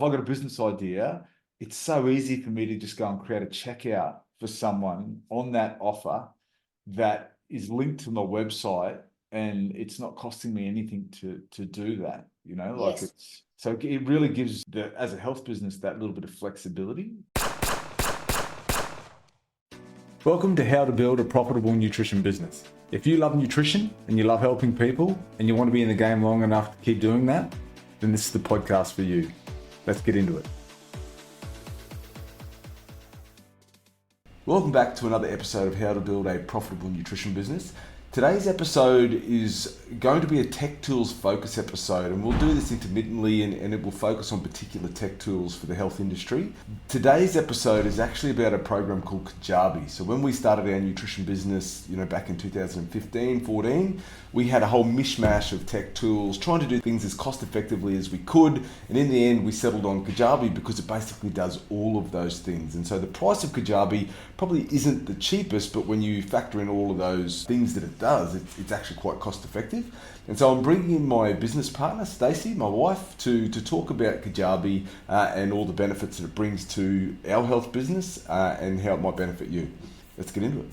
If I've got a business idea, it's so easy for me to just go and create a checkout for someone on that offer that is linked to my website, and it's not costing me anything to do that. Yes. So it really gives as a health business that little bit of flexibility. Welcome to How to Build a Profitable Nutrition Business. If you love nutrition and you love helping people and you want to be in the game long enough to keep doing that, then this is the podcast for you. Let's get into it. Welcome back to another episode of How to Build a Profitable Nutrition Business. Today's episode is going to be a tech tools focus episode, and we'll do this intermittently and it will focus on particular tech tools for the health industry. Today's episode is actually about a program called Kajabi. So when we started our nutrition business, back in 2015, 14, we had a whole mishmash of tech tools trying to do things as cost effectively as we could. And in the end, we settled on Kajabi because it basically does all of those things. And so the price of Kajabi probably isn't the cheapest, but when you factor in all of those things that it does, it's actually quite cost effective. And so I'm bringing in my business partner, Stacey, my wife, to talk about Kajabi and all the benefits that it brings to our health business and how it might benefit you. Let's get into it.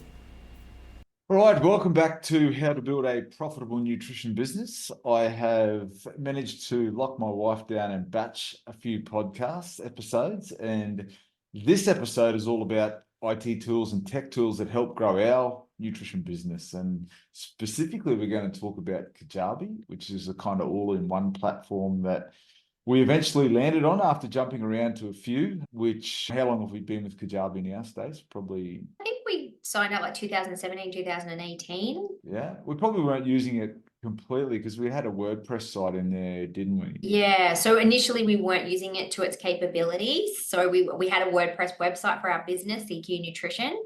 All right, welcome back to How to Build a Profitable Nutrition Business. I have managed to lock my wife down and batch a few podcast episodes, and this episode is all about IT tools and tech tools that help grow our nutrition business. And specifically, we're going to talk about Kajabi, which is a kind of all-in-one platform that we eventually landed on after jumping around to a few. How long have we been with Kajabi now, Stace? Probably... I think we signed up like 2017, 2018. Yeah, we probably weren't using it completely because we had a WordPress site in there, didn't we? Yeah, so initially we weren't using it to its capabilities. So we had a WordPress website for our business, CQ Nutrition,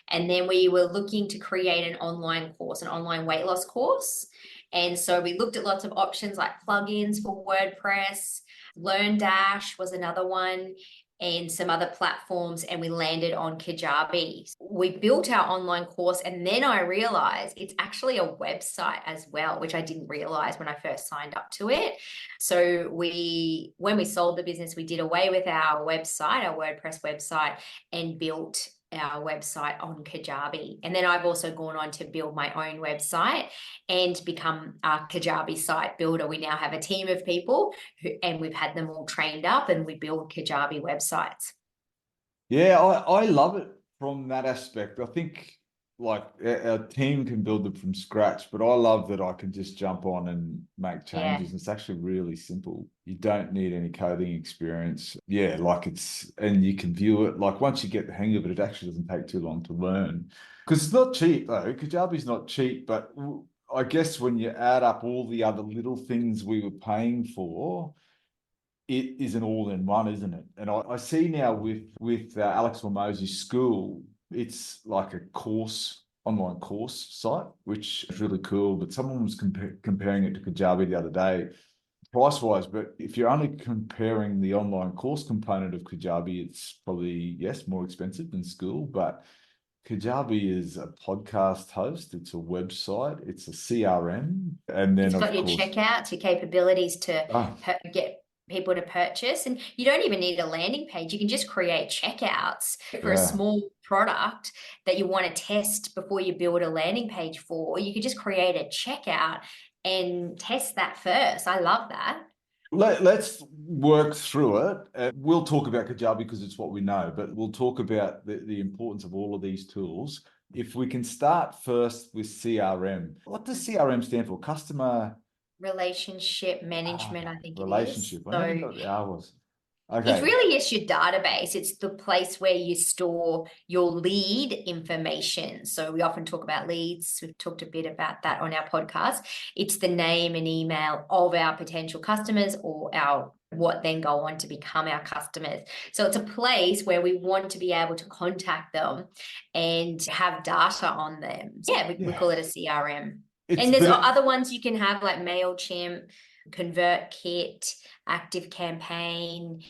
and then we were looking to create an online course, an online weight loss course. And so we looked at lots of options like plugins for WordPress. LearnDash was another one, and some other platforms, and we landed on Kajabi. We built our online course, and then I realized it's actually a website as well, which I didn't realize when I first signed up to it. So when we sold the business, we did away with our website, our WordPress website, and built our website on Kajabi. And then I've also gone on to build my own website and become a Kajabi site builder. We now have a team of people and we've had them all trained up, and we build Kajabi websites. Yeah, I love it from that aspect. I think like our team can build them from scratch, but I love that I can just jump on and make changes. Yeah. It's actually really simple. You don't need any coding experience. Yeah, and you can view it. Like once you get the hang of it, it actually doesn't take too long to learn. Because it's not cheap though. Kajabi's not cheap, but I guess when you add up all the other little things we were paying for, it is an all-in-one, isn't it? And I see now with Alex Mealzee's school, it's like a online course site, which is really cool. But someone was comparing it to Kajabi the other day, price-wise. But if you're only comparing the online course component of Kajabi, it's probably, yes, more expensive than school. But Kajabi is a podcast host, it's a website, it's a CRM, and then it's got your checkouts, your capabilities to get people to purchase, and you don't even need a landing page. You can just create checkouts for a small product that you want to test before you build a landing page for. You could just create a checkout and test that first. I love that. Let's work through it. We'll talk about Kajabi because it's what we know, but we'll talk about the importance of all of these tools. If we can start first with CRM. What does CRM stand for? Customer relationship management, I think relationship. It is. I never got the hours. Okay. It really is your database. It's the place where you store your lead information. So we often talk about leads. We've talked a bit about that on our podcast. It's the name and email of our potential customers or what then go on to become our customers. So it's a place where we want to be able to contact them and have data on them. We call it a CRM. And there's other ones you can have like MailChimp, ConvertKit, ActiveCampaign.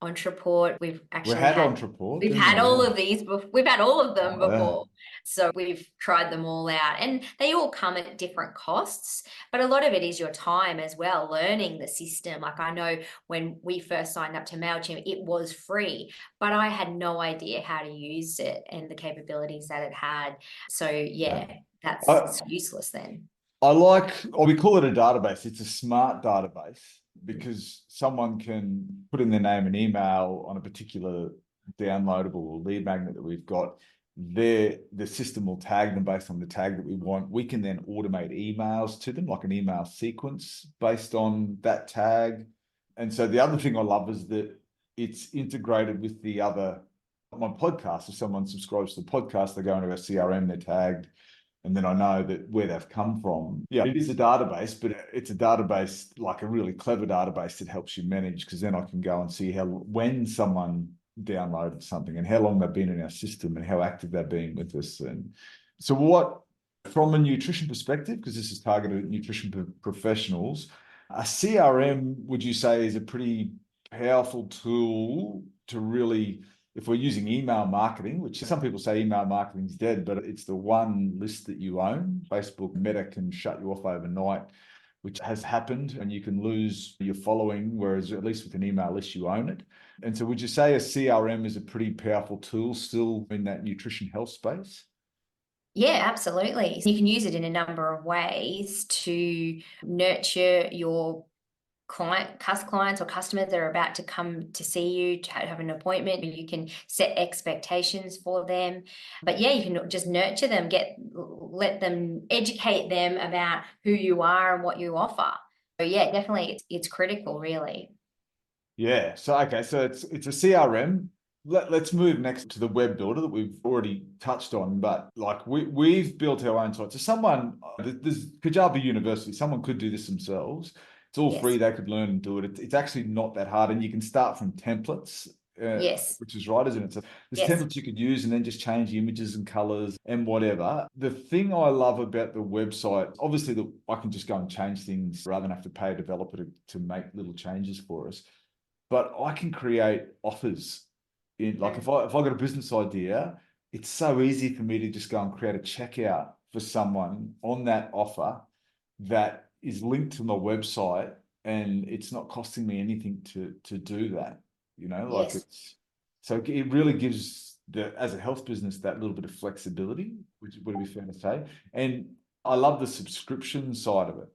Entreport. We had Entreport, We've didn't had we? all Yeah. of these we've had all of them Oh, yeah. before. So we've tried them all out, and they all come at different costs, but a lot of it is your time as well, learning the system. Like I know when we first signed up to Mailchimp, it was free, but I had no idea how to use it and the capabilities that it had. So Yeah. yeah, I, that's useless then. I like, or we call it a database. It's a smart database because someone can put in their name and email on a particular downloadable or lead magnet that we've got. The system will tag them based on the tag that we want. We can then automate emails to them, like an email sequence based on that tag. And so the other thing I love is that it's integrated with the other, my podcast. If someone subscribes to the podcast, they go into our CRM, they're tagged, and then I know that where they've come from. Yeah, it is a database, but it's a database, like a really clever database that helps you manage, because then I can go and see when someone downloaded something and how long they've been in our system and how active they've been with us. And so what, from a nutrition perspective, because this is targeted at nutrition professionals, a CRM, would you say, is a pretty powerful tool to really, if we're using email marketing, which some people say email marketing is dead, but it's the one list that you own. Facebook Meta can shut you off overnight, which has happened, and you can lose your following, whereas at least with an email list, you own it. And so would you say a CRM is a pretty powerful tool still in that nutrition health space? Yeah, absolutely. You can use it in a number of ways to nurture your clients or customers that are about to come to see you to have an appointment. You can set expectations for them, but yeah, you can just nurture them, let them, educate them about who you are and what you offer. So yeah, definitely it's critical, really. Yeah. So okay. So it's a CRM. Let's move next to the web builder that we've already touched on. But like we've built our own site. So someone, there's Kajabi University. Someone could do this themselves. It's all free. Yes. They could learn and do it. It's actually not that hard, and you can start from templates. Yes. Which is right, isn't it? So there's Yes. templates you could use and then just change the images and colors and whatever. The thing I love about the website, obviously, that I can just go and change things rather than have to pay a developer to make little changes for us, but I can create offers in, like, if I got a business idea, it's so easy for me to just go and create a checkout for someone on that offer that is linked to my website, and it's not costing me anything to do that. Like, Yes. it's, so it really gives as a health business, that little bit of flexibility, which would be fair to say. And I love the subscription side of it.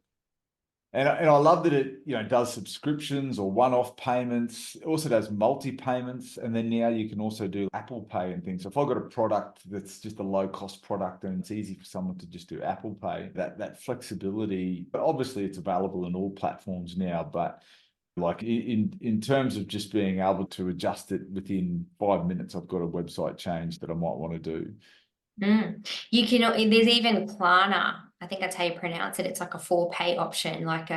And I love that it, does subscriptions or one-off payments. It also does multi-payments. And then now you can also do Apple Pay and things. So if I've got a product that's just a low-cost product and it's easy for someone to just do Apple Pay, that flexibility, but obviously it's available in all platforms now. But like in terms of just being able to adjust it within 5 minutes, I've got a website change that I might want to do. You can, there's even Klarna. I think that's how you pronounce it. It's like a 4-pay option, like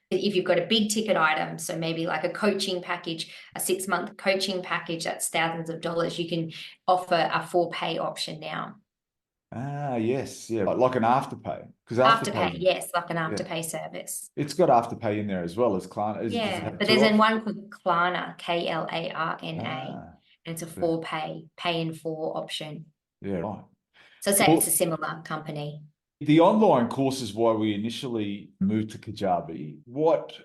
if you've got a big ticket item, so maybe like a coaching package, a 6-month coaching package, that's thousands of dollars. You can offer a 4-pay option now. Ah, yes, yeah, like an Afterpay, because Afterpay, Afterpay, yes, like an yeah, Afterpay service. it's got Afterpay in there as well as Klarna. Does it Yeah, have but two there's options? one called Klarna, Klarna, Ah, and it's a yeah, 4-pay in 4 option. yeah, right. So say it's a Well, similar company. the online course is why we initially moved to Kajabi. What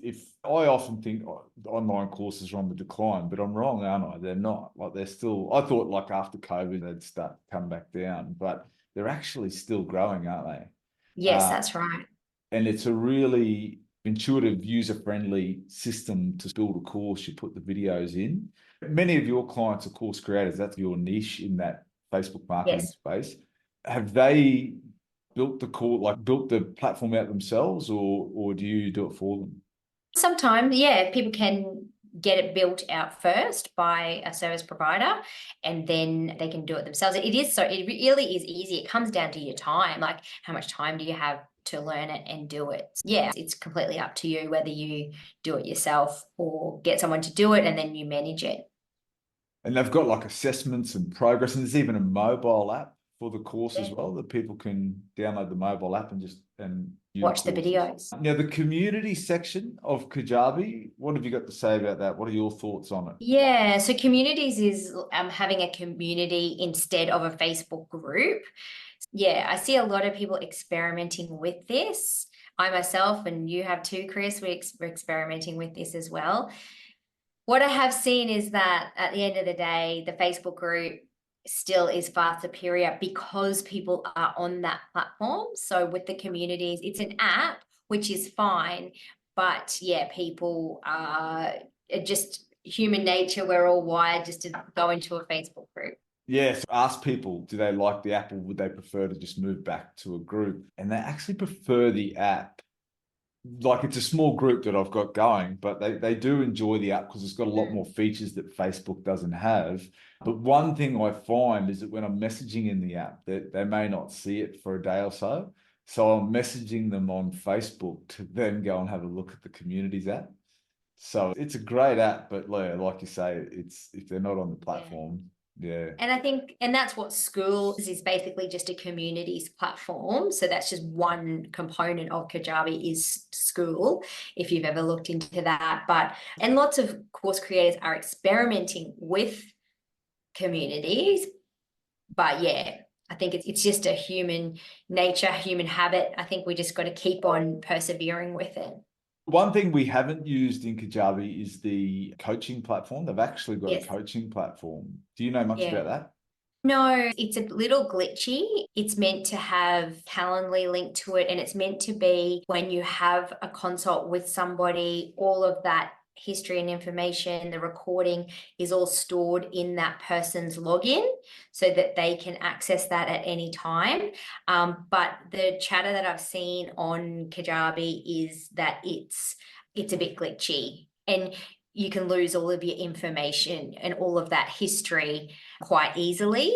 if I often think online courses are on the decline, but I'm wrong, aren't I? They're not. Like, they're still. I thought, like, after COVID they'd start to come back down, but they're actually still growing, aren't they? Yes, Uh, that's right. and it's a really intuitive, user-friendly system to build a course. You put the videos in. Many of your clients are course creators. That's your niche in that Facebook marketing Yes. space. Have they built the core, like built the platform out themselves, or do you do it for them? Sometimes, yeah, people can get it built out first by a service provider, and then they can do it themselves. It really is easy. It comes down to your time, like how much time do you have to learn it and do it. Yeah, it's completely up to you whether you do it yourself or get someone to do it and then you manage it. And they've got like assessments and progress, and there's even a mobile app for the course as Yeah. well, that people can download the mobile app and just view Watch the courses? videos. Now, the community section of Kajabi, what have you got to say about that? What are your thoughts on it? Yeah, so communities is having a community instead of a Facebook group. Yeah, I see a lot of people experimenting with this. I myself, and you have too, Chris, we're experimenting with this as well. What I have seen is that at the end of the day, the Facebook group still is far superior because people are on that platform. So with the communities, it's an app, which is fine. But yeah, people are just human nature. We're all wired just to go into a Facebook group. Yes, ask people, do they like the app or would they prefer to just move back to a group? And they actually prefer the app. Like, it's a small group that I've got going, but they do enjoy the app because it's got a lot more features that Facebook doesn't have. But one thing I find is that when I'm messaging in the app, that they may not see it for a day or so. So I'm messaging them on Facebook to then go and have a look at the communities app. So it's a great app, but like you say, it's if they're not on the platform, yeah. And I think, and that's what schools is basically just a communities platform. So that's just one component of Kajabi is school, if you've ever looked into that. But, and lots of course creators are experimenting with communities. But yeah, I think it's just a human nature, human habit. I think we just got to keep on persevering with it. One thing we haven't used in Kajabi is the coaching platform. They've actually got a Yes. coaching platform. Do you know much Yeah. about that? No, it's a little glitchy. It's meant to have Calendly linked to it, and it's meant to be when you have a consult with somebody, all of that history and information, the recording is all stored in that person's login so that they can access that at any time. But the chatter that I've seen on Kajabi is that it's a bit glitchy. And you can lose all of your information and all of that history quite easily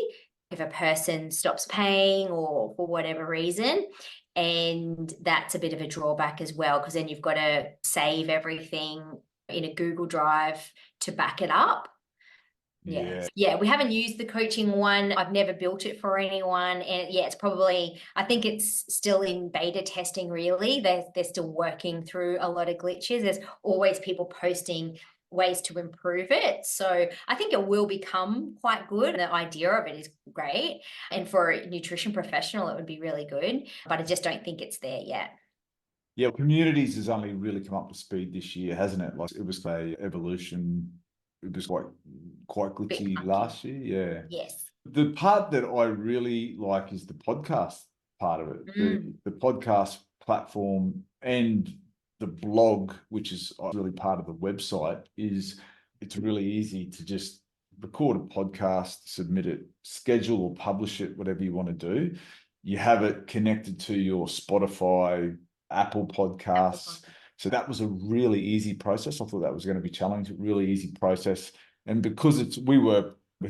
if a person stops paying or for whatever reason. And that's a bit of a drawback as well, because then you've got to save everything in a Google Drive to back it up. Yeah, we haven't used the coaching one. I've never built it for anyone. And yeah, it's probably, I think it's still in beta testing, really. They're still working through a lot of glitches. There's always people posting ways to improve it. So I think it will become quite good. The idea of it is great. And for a nutrition professional, it would be really good. But I just don't think it's there yet. Yeah, communities has only really come up to speed this year, hasn't it? Like, it was a evolution. It was quite glitchy last year. Yeah. Yes. The part that I really like is the podcast part of it. The podcast platform and the blog, which is really part of the website, it's really easy to just record a podcast, submit it, schedule or publish it, whatever you want to do. You have it connected to your Spotify, Apple Podcasts. So that was a really easy process. I thought that was going to be challenging, really easy process. And because we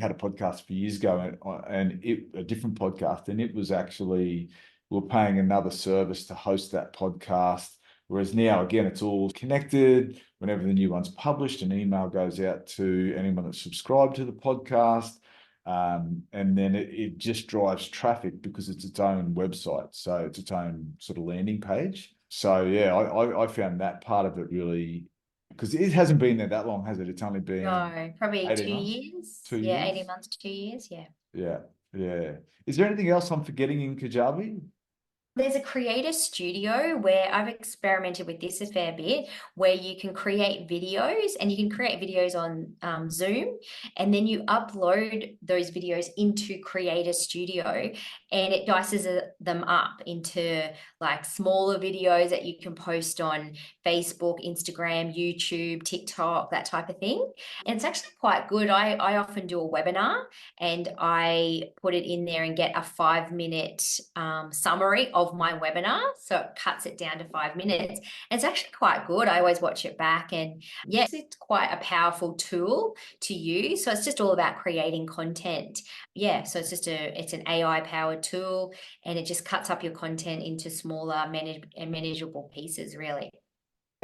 had a podcast a few years ago and a different podcast, and it was actually, we were paying another service to host that podcast. Whereas now, again, it's all connected. Whenever the new one's published, an email goes out to anyone that's subscribed to the podcast. And then it just drives traffic because it's its own website. So it's its own sort of landing page. So yeah, I found that part of it really, because it hasn't been there that long, has it? It's only been probably 18 2 months? years. 2 Yeah, years? 18 months to 2 years. Yeah. Yeah. Is there anything else I'm forgetting in Kajabi? There's a creator studio where I've experimented with this a fair bit, where you can create videos and you can create videos on Zoom, and then you upload those videos into Creator Studio, and it dices them up into like smaller videos that you can post on Facebook, Instagram, YouTube, TikTok, that type of thing. And it's actually quite good. I often do a webinar and I put it in there and get a 5-minute summary of my webinar. So it cuts it down to 5 minutes. And it's actually quite good. I always watch it back, and yes, it's quite a powerful tool to use. So it's just all about creating content. Yeah, so it's an AI powered tool, and it just cuts up your content into smaller and manageable pieces, really.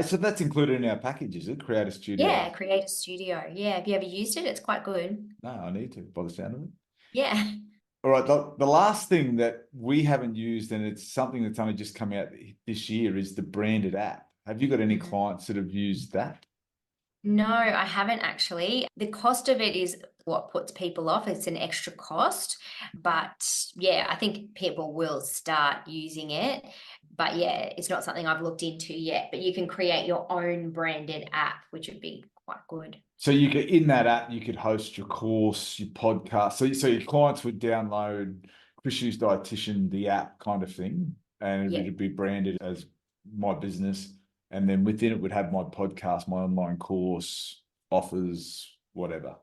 So that's included in our package, is it? Creator Studio? Yeah, Creator Studio. Yeah, have you ever used it? It's quite good. No, I need to, by the sound of it. Yeah. All right, the last thing that we haven't used, and it's something that's only just come out this year, is the branded app. Have you got any clients that have used that? No, I haven't actually. The cost of it is what puts people off. It's an extra cost. But yeah, I think people will start using it. But yeah, it's not something I've looked into yet. But you can create your own branded app, which would be quite good. So you could, in that app, you could host your course, your podcast. So your clients would download Chris Hughes Dietitian, the app kind of thing, and it would be branded as my business. And then within it would have my podcast, my online course, offers, whatever.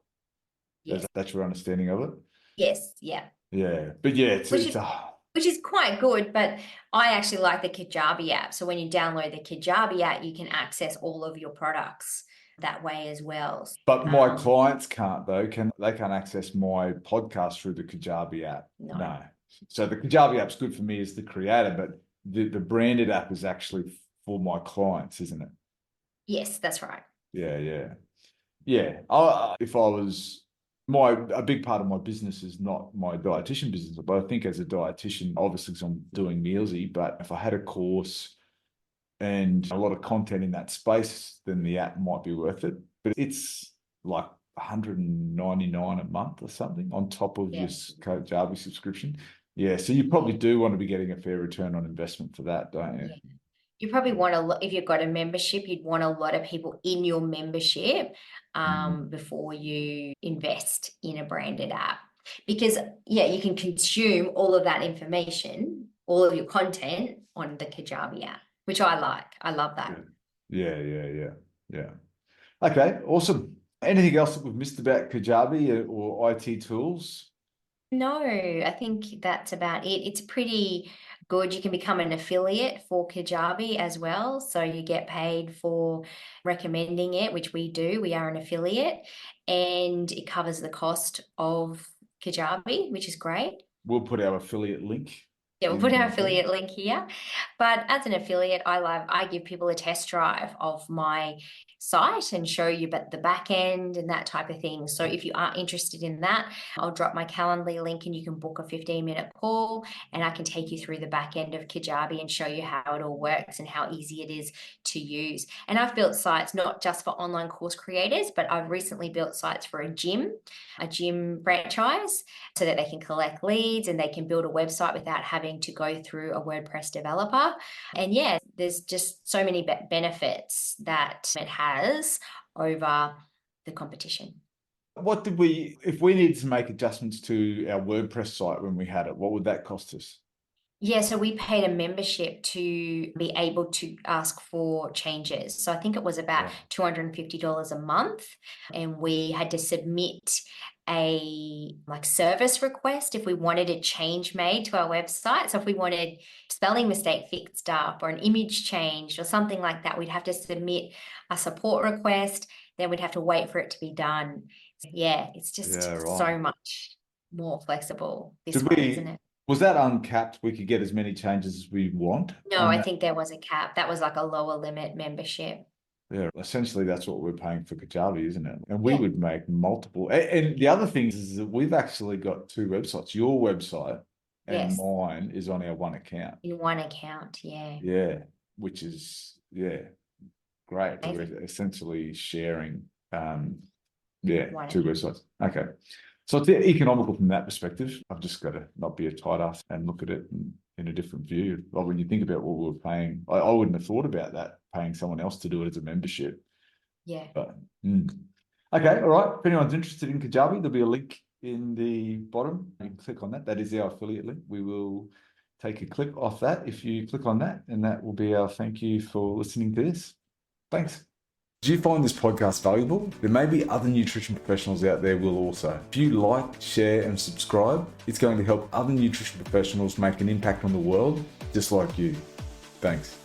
Yes. That's your understanding of it? Yes, yeah. Yeah. But yeah, which is quite good, but I actually like the Kajabi app. So when you download the Kajabi app, you can access all of your products that way as well. But my clients can't though. They can't access my podcast through the Kajabi app? No. So the Kajabi app's good for me as the creator, but the branded app is actually for my clients, isn't it? Yes, that's right. Yeah. If I was a big part of my business is not my dietitian business, but I think as a dietitian, obviously because I'm doing Mealzee, but if I had a course and a lot of content in that space, then the app might be worth it. But it's like $199 a month or something on top of your Kajabi subscription. Yeah, so you probably do want to be getting a fair return on investment for that, don't you? Yeah. You probably want if you've got a membership, you'd want a lot of people in your membership before you invest in a branded app. Because you can consume all of that information, all of your content on the Kajabi app, which I like. I love that. Yeah. Okay, awesome. Anything else that we've missed about Kajabi or IT tools? No, I think that's about it. It's pretty good. You can become an affiliate for Kajabi as well. So you get paid for recommending it, which we do. We are an affiliate, and it covers the cost of Kajabi, which is great. We'll put our affiliate link. Yeah, we'll put our affiliate link here. But as an affiliate, I give people a test drive of my site and show you the back end and that type of thing. So if you are interested in that, I'll drop my Calendly link and you can book a 15-minute call and I can take you through the back end of Kajabi and show you how it all works and how easy it is to use. And I've built sites not just for online course creators, but I've recently built sites for a gym franchise so that they can collect leads and they can build a website without having to go through a WordPress developer. And yeah, there's just so many benefits that it has over the competition. If we needed to make adjustments to our WordPress site when we had it, what would that cost us? Yeah, so we paid a membership to be able to ask for changes. So I think it was about $250 a month, and we had to submit a service request if we wanted a change made to our website. So if we wanted spelling mistake fixed up or an image changed or something like that, we'd have to submit a support request. Then we'd have to wait for it to be done. So yeah, it's just so much more flexible this way, isn't it? Was that uncapped? We could get as many changes as we want? No, I think there was a cap. That was like a lower limit membership. Yeah, essentially that's what we're paying for Kajabi, isn't it? And we would make multiple. And the other thing is that we've actually got two websites. Your website and mine is on our one account. In one account, yeah. Yeah, which is, great. We're essentially sharing, two websites. Okay. So it's economical from that perspective. I've just got to not be a tight ass and look at it in a different view. Like when you think about what we were paying, I wouldn't have thought about that, paying someone else to do it as a membership. Yeah. But okay, all right. If anyone's interested in Kajabi, there'll be a link in the bottom. You can click on that. That is our affiliate link. We will take a clip off that if you click on that, and that will be our thank you for listening to this. Thanks. Did you find this podcast valuable? There may be other nutrition professionals out there will also. If you like, share and subscribe, it's going to help other nutrition professionals make an impact on the world just like you. Thanks.